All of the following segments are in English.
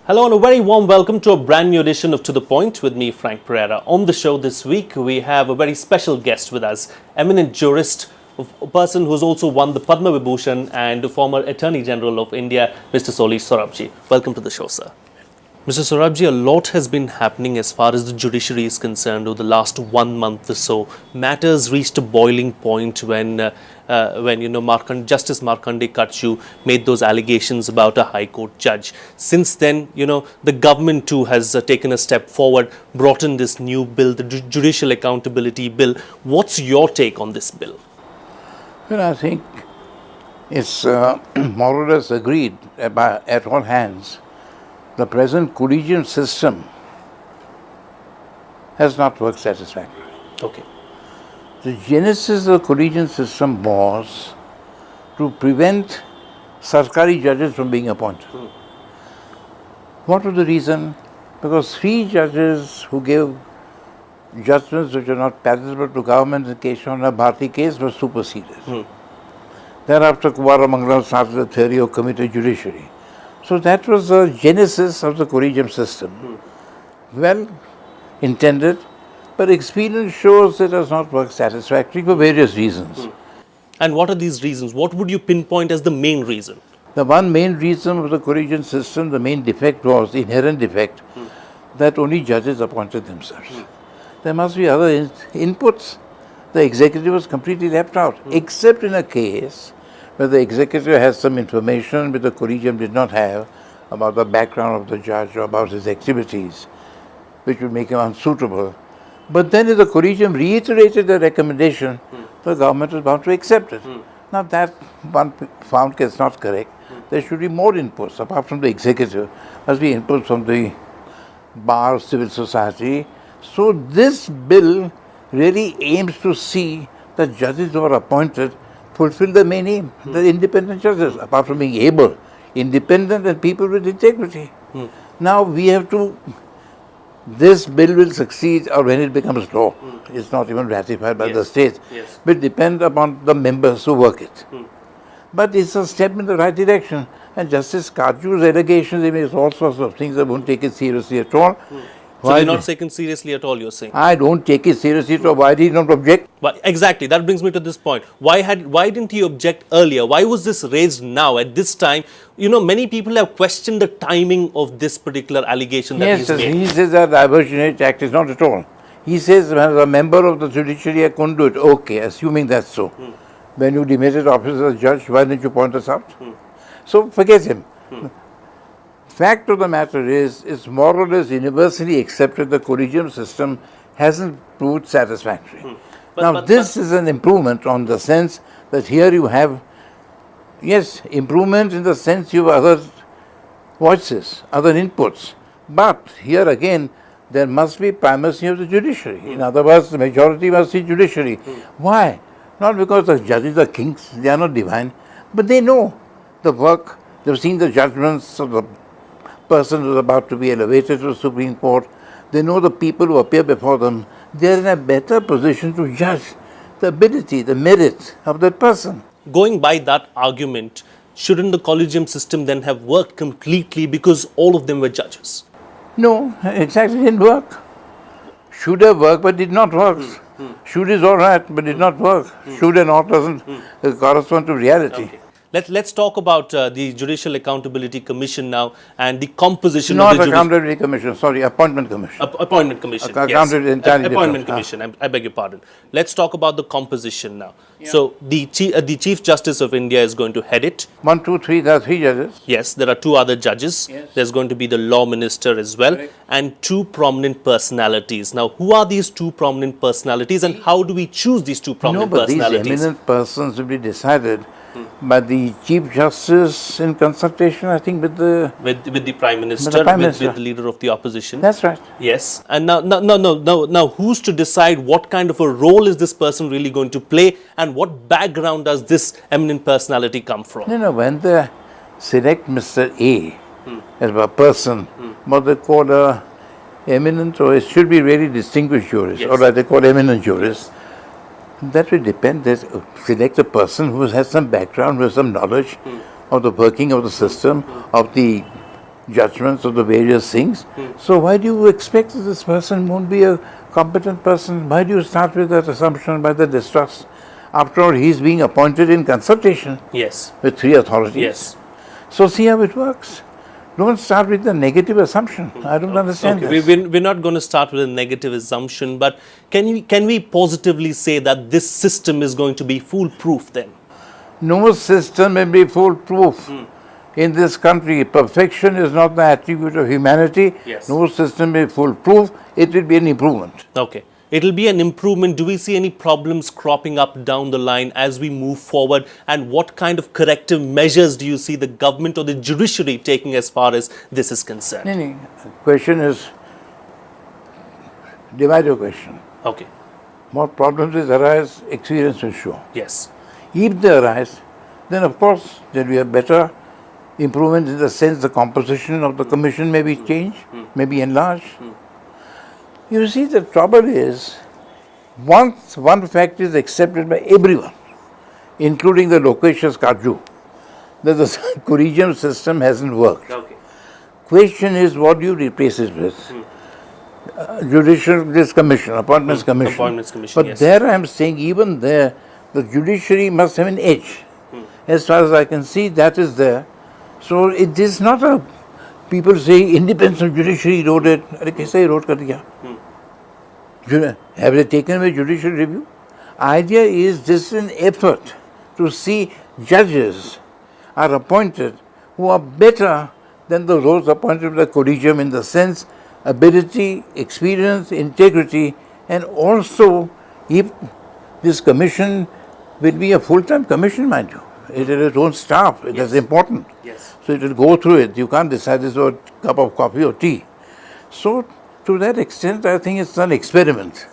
Hello and a very warm welcome to a brand new edition of To The Point with me, Frank Pereira. On the show this week, we have a very special guest with us, eminent jurist, a person who's also won the Padma Vibhushan and a former Attorney General of India, Mr. Soli Sorabjee. Welcome to the show, sir. Mr. Sorabjee, a lot has been happening as far as the judiciary is concerned over the last 1 month or so. Matters reached a boiling point when Justice Markanday Katchu made those allegations about a High Court judge. Since then, the government too has taken a step forward, brought in this new bill, the Judicial Accountability Bill. What's your take on this bill? Well, I think it's more or less agreed at all hands. The present collegium system has not worked satisfactorily. Okay. The genesis of the collegium system was to prevent Sarkari judges from being appointed. What was the reason? Because 3 judges who gave judgments which are not palatable to government in the Keshwana Bharti case were superseded. Thereafter, Kumaramangalam started the theory of committed judiciary. So that was the genesis of the collegium system. Well intended, but experience shows it has not worked satisfactorily for various reasons. And what are these reasons? What would you pinpoint as the main reason? The one main reason of the collegium system, the main defect was, the inherent defect, that only judges appointed themselves. There must be other inputs. The executive was completely left out, except in a case where the executive has some information which the collegium did not have about the background of the judge or about his activities, which would make him unsuitable. But then if the collegium reiterated the recommendation, the government was bound to accept it. Now that one found is not correct. There should be more inputs, apart from the executive, must be inputs from the bar, civil society. So this bill really aims to see that judges who are appointed fulfill the main aim, the independent judges, apart from being able, independent and people with integrity. Now we have to, this bill will succeed or when it becomes law. It's not even ratified by the state, but depend upon the members who work it. But it's a step in the right direction. And Justice Kaju's allegations, he makes all sorts of things that won't take it seriously at all. So they're not taken seriously at all, you're saying? I don't take it seriously, so why did he not object? But exactly, that brings me to this point. Why didn't he object earlier? Why was this raised now, at this time? Many people have questioned the timing of this particular allegation that he's made. He says that Diversionary Act is not at all. He says, as a member of the judiciary, I couldn't do it. Okay, assuming that's so. When you demoted officer as judge, why didn't you point us out? So forget him. Fact of the matter is, it's more or less universally accepted the collegium system hasn't proved satisfactory. This is an improvement on the sense that here you have, improvement in the sense you have other voices, other inputs. But here again, there must be primacy of the judiciary. In other words, the majority must be judiciary. Why? Not because the judges are kings, they are not divine, but they know the work, they've seen the judgments of the person who is about to be elevated to the Supreme Court. They know the people who appear before them. They are in a better position to judge the ability, the merit of that person. Going by that argument, shouldn't the collegium system then have worked completely because all of them were judges? No, exactly, didn't work. Should have worked, but did not work. Should is all right, but did not work. Should and ought doesn't correspond to reality. Okay. Let's talk about the Judicial Accountability Commission now and the composition not of the Accountability Commission, sorry, Appointment Commission. Appointment Commission, Accountability entirely Appointment different. Commission, I beg your pardon. Let's talk about the composition now. So the Chief Justice of India is going to head it. 1, 2, 3, there are 3 judges. Yes, there are 2 other judges. There's going to be the Law Minister as well. Correct. And 2 prominent personalities. Now, who are these 2 prominent personalities and how do we choose these 2 prominent personalities? These eminent persons will be decided by the Chief Justice in consultation, I think, with the Prime Minister, with the Leader of the Opposition. That's right. Yes. And now, who's to decide what kind of a role is this person really going to play and what background does this eminent personality come from? When they select Mr. A as a person, what they call a eminent, or it should be really distinguished jurist, or what they call eminent jurist. That will depend. They select a person who has some background, who has some knowledge of the working of the system, of the judgments of the various things. So why do you expect that this person won't be a competent person? Why do you start with that assumption by the distrust? After all, he's being appointed in consultation Yes. with three authorities. Yes. So see how it works. Don't start with the negative assumption. I don't understand Okay, this. we're not going to start with a negative assumption, but can we positively say that this system is going to be foolproof then? No system will be foolproof. In this country, perfection is not the attribute of humanity. Yes. No system will be foolproof. It will be an improvement. Okay. It'll be an improvement. Do we see any problems cropping up down the line as we move forward? And what kind of corrective measures do you see the government or the judiciary taking as far as this is concerned? The question is, divide your question. Okay. What problems arise, experience will show. Yes. If they arise, then of course there will be a better improvement in the sense the composition of the commission may be changed, may be enlarged. You see, the trouble is, once one fact is accepted by everyone, including the loquacious Kaju, that the collegium system hasn't worked. Okay. Question is, what do you replace it with? Judicial this commission, appointments commission. Appointments commission, But yes. there I am saying, even there, the judiciary must have an edge. As far as I can see, that is there. So it is not a, people say independence of judiciary wrote it. Arey kaise wrote kar diya? Have they taken away judicial review? Idea is this is an effort to see judges are appointed who are better than those appointed by the collegium in the sense ability, experience, integrity, and also if this commission will be a full-time commission, mind you. It has its own staff. It is important. Yes. So it will go through it. You can't decide this over a cup of coffee or tea. So to that extent, I think it's an experiment.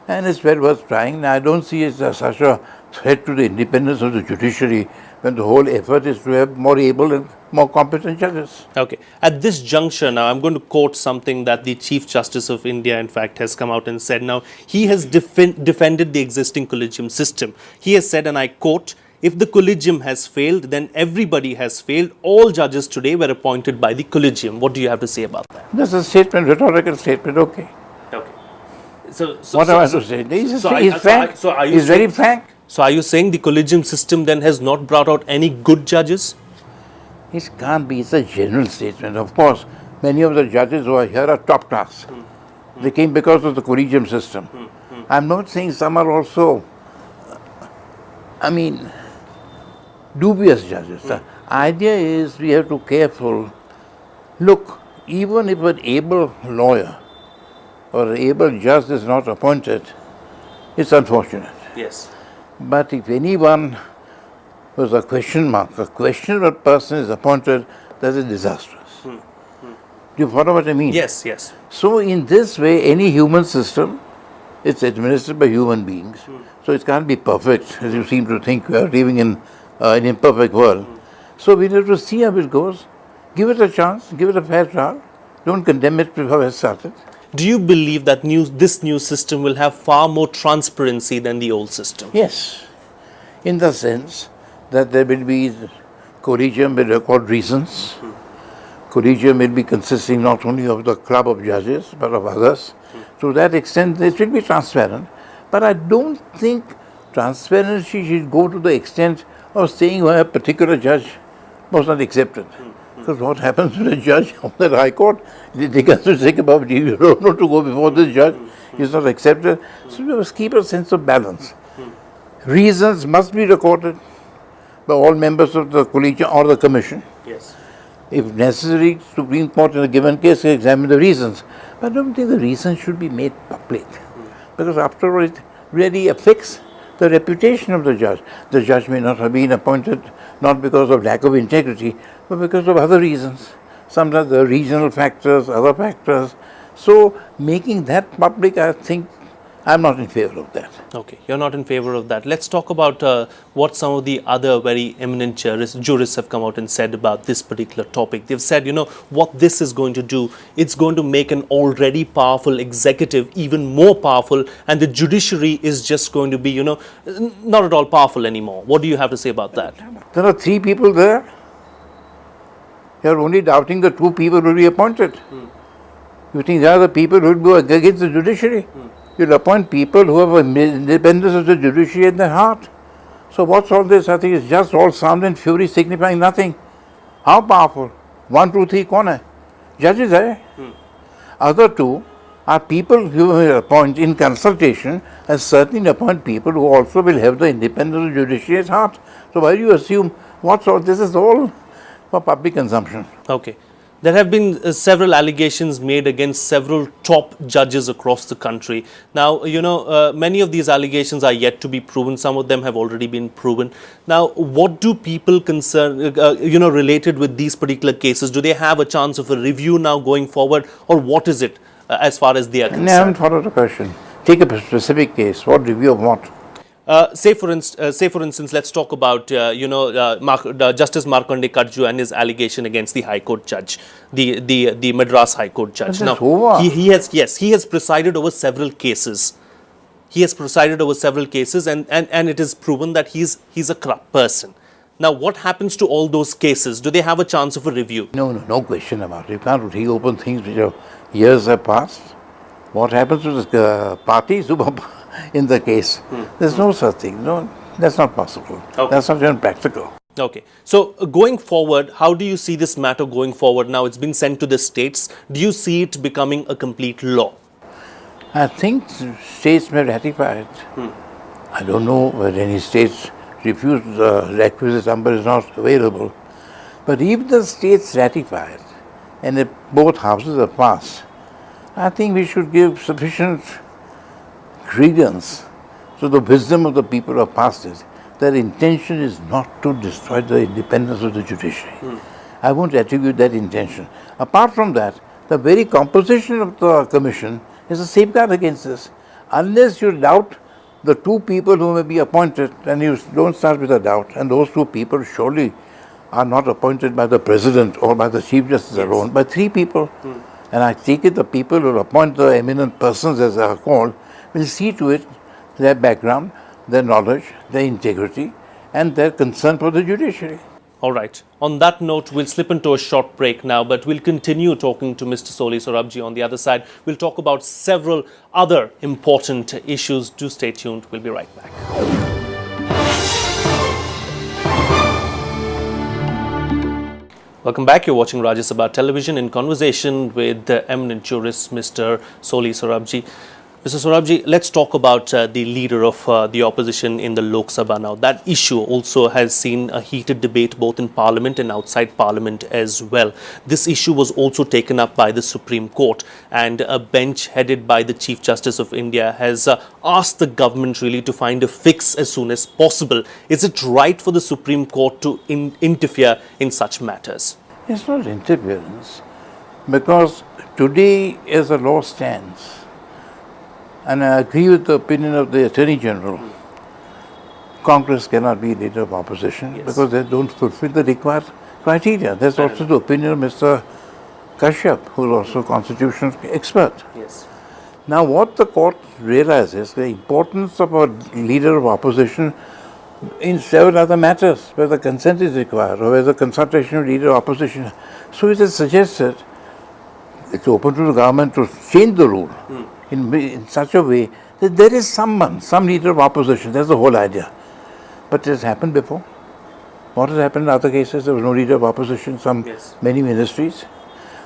And it's well worth trying. I don't see it as such a threat to the independence of the judiciary when the whole effort is to have more able and more competent judges. Okay. At this juncture now, I'm going to quote something that the Chief Justice of India, in fact, has come out and said. Now, he has defended the existing collegium system. He has said, and I quote, "If the collegium has failed, then everybody has failed. All judges today were appointed by the collegium." What do you have to say about that? That's a statement, rhetorical statement, okay. Okay. So What am I to say? He's are frank. you He's very saying- frank. So are you saying the collegium system then has not brought out any good judges? It can't be. It's a general statement. Of course, many of the judges who are here are top class. They came because of the collegium system. I'm not saying some are also, dubious judges. The idea is we have to be careful. Look, even if an able lawyer or an able judge is not appointed, it's unfortunate. Yes. But if anyone was a question mark, a questionable person is appointed, that is disastrous. Do you follow what I mean? Yes, yes. So in this way, any human system, it's administered by human beings. So it can't be perfect, as you seem to think. We are living in an imperfect world. So we have to see how it goes. Give it a chance, give it a fair trial. Don't condemn it before it started. Do you believe that this new system will have far more transparency than the old system? Yes, in the sense that there will be collegium will record reasons. Collegium will be consisting not only of the club of judges but of others. To that extent, it will be transparent. But I don't think transparency should go to the extent of saying why a particular judge was not accepted. Because what happens to the judge of the High Court? They can think about you don't know to go before this judge. He's not accepted. So we must keep a sense of balance. Reasons must be recorded by all members of the collegium or the commission. Yes. If necessary, Supreme Court in a given case can examine the reasons. But I don't think the reasons should be made public. Because after all, it really affects the reputation of the judge. The judge may not have been appointed not because of lack of integrity, but because of other reasons. Sometimes the regional factors, other factors. So making that public, I think, I'm not in favor of that. Okay, you're not in favor of that. Let's talk about what some of the other very eminent jurists have come out and said about this particular topic. They've said, what this is going to do, it's going to make an already powerful executive even more powerful, and the judiciary is just going to be, not at all powerful anymore. What do you have to say about that? There are three people there. You're only doubting the two people who will be appointed. You think they are the people who will go against the judiciary? You'll appoint people who have independence of the judiciary in their heart. So what's all this? I think it's just all sound and fury signifying nothing. How powerful? 1, 2, 3, kaun hai? Judges hai. Other two are people who will appoint in consultation and certainly appoint people who also will have the independence of the judiciary at heart. So why do you assume what's all this is all for public consumption? Okay. There have been several allegations made against several top judges across the country. Now, many of these allegations are yet to be proven. Some of them have already been proven. Now, what do people related with these particular cases? Do they have a chance of a review now going forward, or what is it as far as they are concerned? I haven't followed the question. Take a specific case. What review of what? Say for instance, let's talk about Justice Markandeya Katju and his allegation against the High Court judge, the Madras High Court judge. Now, he has presided over several cases. He has presided over several cases, and it is proven that he's a corrupt person. Now, what happens to all those cases? Do they have a chance of a review? No question about it. You can't reopen things which are years have passed. What happens to the parties who in the case? There's no such thing. No, that's not possible. Okay. That's not even practical. Okay. So going forward, how do you see this matter going forward? Now it's been sent to the states. Do you see it becoming a complete law? I think states may ratify it. I don't know whether any states refuse the requisite number is not available. But if the states ratify it and if both houses are passed, I think we should give sufficient credence to the wisdom of the people who have passed it. Their intention is not to destroy the independence of the judiciary. I won't attribute that intention. Apart from that, the very composition of the commission is a safeguard against this. Unless you doubt the two people who may be appointed, and you don't start with a doubt, and those two people surely are not appointed by the president or by the chief justice alone, by three people. And I take it the people who appoint the eminent persons, as they are called, will see to it their background, their knowledge, their integrity, and their concern for the judiciary. All right. On that note, we'll slip into a short break now, but we'll continue talking to Mr. Soli Sorabjee on the other side. We'll talk about several other important issues. Do stay tuned. We'll be right back. Welcome back. You're watching Rajya Sabha Television in conversation with the eminent jurist, Mr. Soli Sorabjee. Mr. Sorabjee, let's talk about the leader of the opposition in the Lok Sabha now. That issue also has seen a heated debate both in Parliament and outside Parliament as well. This issue was also taken up by the Supreme Court, and a bench headed by the Chief Justice of India has asked the government really to find a fix as soon as possible. Is it right for the Supreme Court to interfere in such matters? It's not interference, because today as the law stands, and I agree with the opinion of the Attorney General, Congress cannot be leader of opposition because they don't fulfill the required criteria. That's also the opinion of Mr. Kashyap, who is also a constitutional expert. Yes. Now what the court realizes, the importance of a leader of opposition in several other matters, where the consent is required or where the consultation of leader of opposition. So it is suggested it's open to the government to change the rule in such a way that there is some leader of opposition. That's the whole idea. But it has happened before. What has happened in other cases? There was no leader of opposition, many ministries.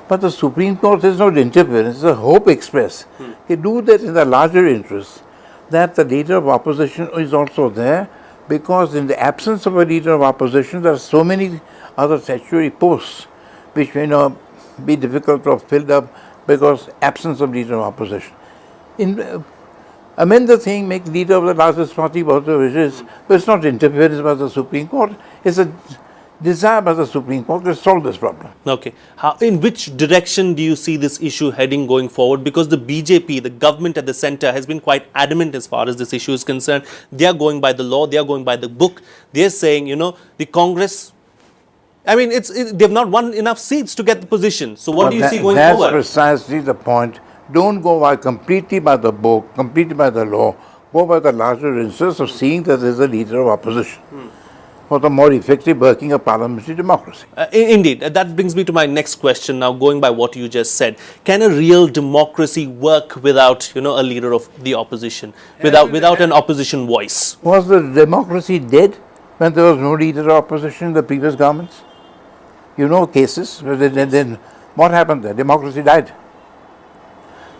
But the Supreme Court is not interference, it's a hope express. They do that in the larger interest, that the leader of opposition is also there, because in the absence of a leader of opposition, there are so many other statutory posts which may not be difficult to have filled up because absence of leader of opposition. Amend the thing, make leader of the largest party whatever it is, but it's not interference by the Supreme Court, it's a desire by the Supreme Court to solve this problem. Okay. In which direction do you see this issue heading going forward? Because the BJP, the government at the centre, has been quite adamant as far as this issue is concerned. They are going by the law, they are going by the book. They are saying, the Congress, they've not won enough seats to get the position. So what do you see going forward? That's precisely the point. Don't go completely by the book, completely by the law. Go by the larger interest of seeing that there is a leader of opposition. for the more effective working of parliamentary democracy. Indeed, that brings me to my next question. Now, going by what you just said, can a real democracy work without, a leader of the opposition, without an opposition voice? Was the democracy dead when there was no leader of opposition in the previous governments? You know cases where then what happened there? Democracy died.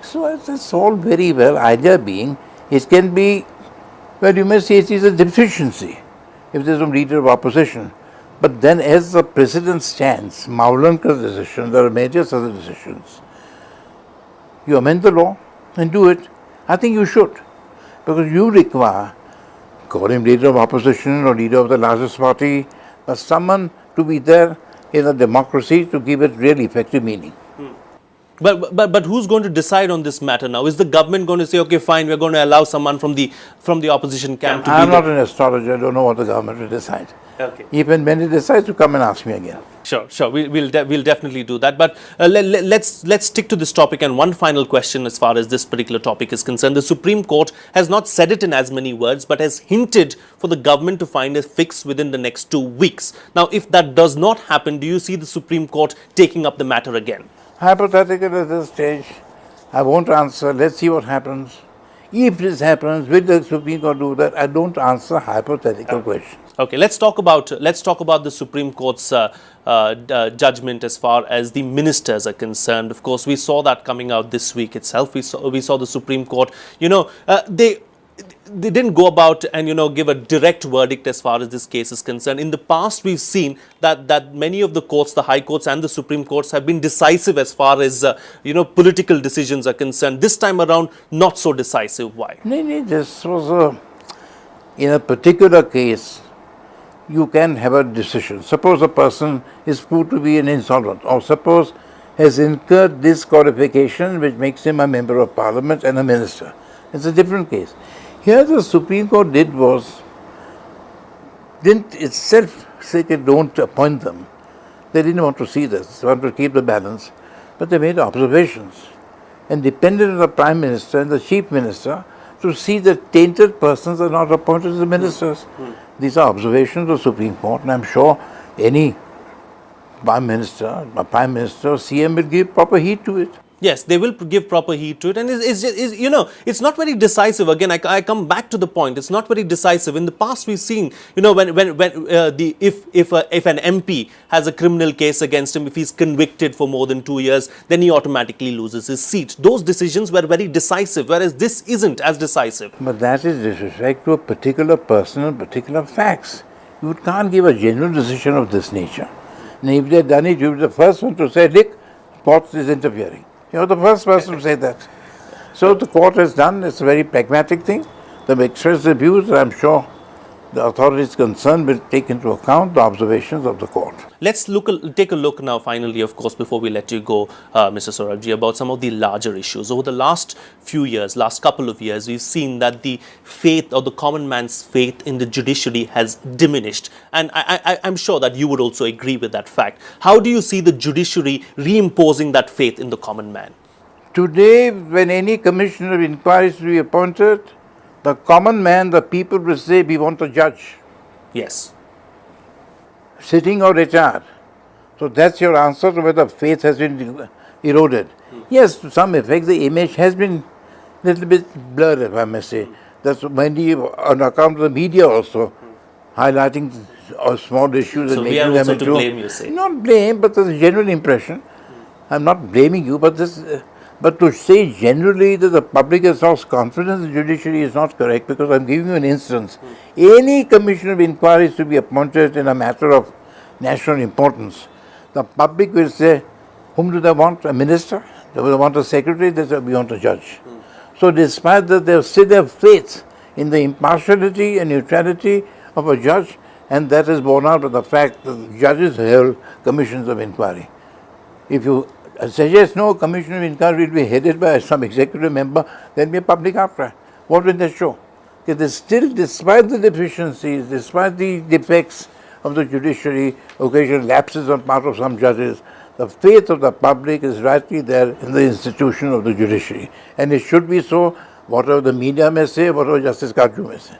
So it's all very well. Idea being, it can be, well, you may say it is a deficiency if there is no leader of opposition. But then as the president stands, Maulankar's decision, there are major other decisions, you amend the law and do it. I think you should, because you require, call him leader of opposition or leader of the largest party, but someone to be there in a democracy to give it really effective meaning. But who's going to decide on this matter now? Is the government going to say, okay, fine, we're going to allow someone from the opposition camp to be I'm not an astrologer, I don't know what the government will decide. Okay. Even when it decides, to come and ask me again. Sure. We'll definitely do that. But let's stick to this topic. And one final question as far as this particular topic is concerned. The Supreme Court has not said it in as many words, but has hinted for the government to find a fix within the next 2 weeks. Now, if that does not happen, do you see the Supreme Court taking up the matter again? Hypothetical at this stage, I won't answer. Let's see what happens. If this happens, will the Supreme Court do that? I don't answer hypothetical questions. Okay, let's talk about the Supreme Court's judgment as far as the ministers are concerned. Of course, we saw that coming out this week itself. We saw the Supreme Court. They didn't go about and give a direct verdict as far as this case is concerned. In the past, we've seen that many of the courts, the high courts and the Supreme Courts, have been decisive as far as political decisions are concerned. This time around, not so decisive. Why? No, this was in a particular case. You can have a decision. Suppose a person is proved to be an insolvent, or suppose has incurred disqualification which makes him a member of parliament and a minister. It's a different case. Here the Supreme Court didn't itself say they don't appoint them. They didn't want to see this, they wanted to keep the balance, but they made observations and depended on the Prime Minister and the Chief Minister to see that tainted persons are not appointed as ministers. These are observations of the Supreme Court, and I'm sure any Prime Minister, CM will give proper heed to it. Yes, they will give proper heed to it, and it's not very decisive. Again, I come back to the point. It's not very decisive. In the past, we've seen, if an MP has a criminal case against him, if he's convicted for more than 2 years, then he automatically loses his seat. Those decisions were very decisive, whereas this isn't as decisive. But that is disrespect to a particular person and particular facts. You can't give a general decision of this nature. And if they've done it, you're the first one to say, Dick, court is interfering. You're the first person to say that. So the court has done, it's a very pragmatic thing. They've expressed their views, and I'm sure the authorities concerned will take into account the observations of the court. Let's take a look now, finally, of course, before we let you go, Mr. Sorabjee, about some of the larger issues. Over the last couple of years, we've seen that the faith, or the common man's faith in the judiciary, has diminished. And I'm sure that you would also agree with that fact. How do you see the judiciary reimposing that faith in the common man? Today, when any commissioner of inquiry is to be appointed, the common man, the people will say, we want a judge. Yes. Sitting or retired. So that's your answer to whether faith has been eroded. Yes, to some effect, the image has been a little bit blurred, if I may say. That's mainly on account of the media also, highlighting small issues. So and we are making also them to into, blame, you say? Not blame, but there's a genuine impression. I'm not blaming you, but to say generally that the public has lost confidence in the judiciary is not correct, because I'm giving you an instance. Any commission of inquiry is to be appointed in a matter of national importance. The public will say, whom do they want? A minister? Do they want a secretary? They say, we want a judge. So despite that, they still have faith in the impartiality and neutrality of a judge, and that is borne out of the fact that judges held commissions of inquiry. If you suggest no commission of inquiry will be headed by some executive member, there will be a public outcry. What will they show? That they still, despite the deficiencies, despite the defects of the judiciary, occasional lapses on part of some judges, the faith of the public is rightly there in the institution of the judiciary. And it should be so, whatever the media may say, whatever Justice Kaju may say.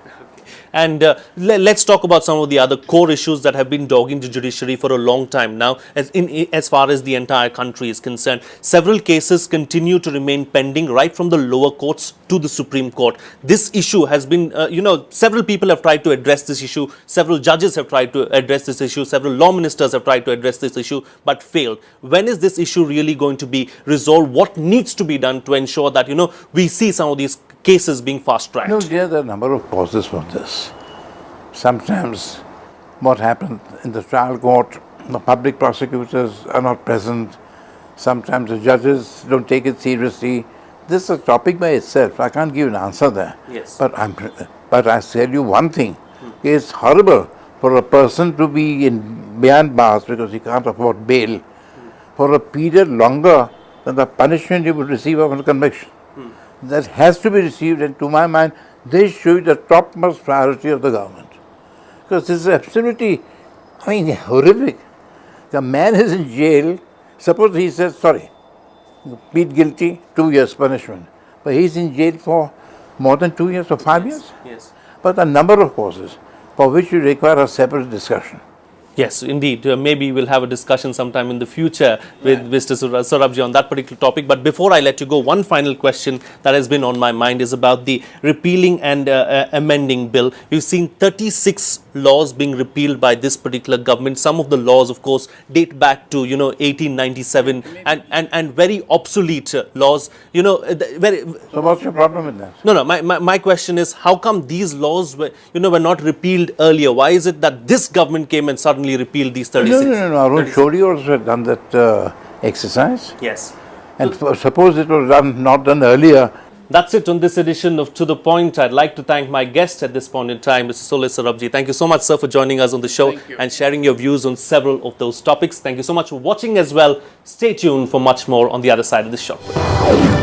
And let's talk about some of the other core issues that have been dogging the judiciary for a long time now, as far as the entire country is concerned. Several cases continue to remain pending, right from the lower courts to the Supreme Court. This issue has been, several people have tried to address this issue, several judges have tried to address this issue, several law ministers have tried to address this issue, but failed. When is this issue really going to be resolved? What needs to be done to ensure that, we see some of these cases being fast-tracked? There are a number of causes for this. Sometimes what happened in the trial court, the public prosecutors are not present. Sometimes the judges don't take it seriously. This is a topic by itself. I can't give an answer there. Yes. But I tell you one thing. It's horrible for a person to be behind bars because he can't afford bail for a period longer than the punishment he would receive upon conviction. That has to be received, and to my mind, this should be the topmost priority of the government. Because this is absolutely, horrific. The man is in jail. Suppose he says, sorry, plead guilty, 2 years punishment. But he's in jail for more than 2 years or 5 years. Yes. But a number of causes for which you require a separate discussion. Yes, indeed. Maybe we'll have a discussion sometime in the future with Mr. Sorabjee on that particular topic. But before I let you go, one final question that has been on my mind is about the repealing and amending bill. We've seen 36 laws being repealed by this particular government. Some of the laws, of course, date back to 1897 and very obsolete laws. So what's your problem with that? No. My question is, how come these laws were not repealed earlier? Why is it that this government came and suddenly repealed these 36? No. Arun Shori also had done that exercise. Yes. And suppose it was not done earlier. That's it on this edition of To The Point. I'd like to thank my guest at this point in time, Mr. Soli Sorabjee. Thank you so much, sir, for joining us on the show and sharing your views on several of those topics. Thank you so much for watching as well. Stay tuned for much more on the other side of this short break.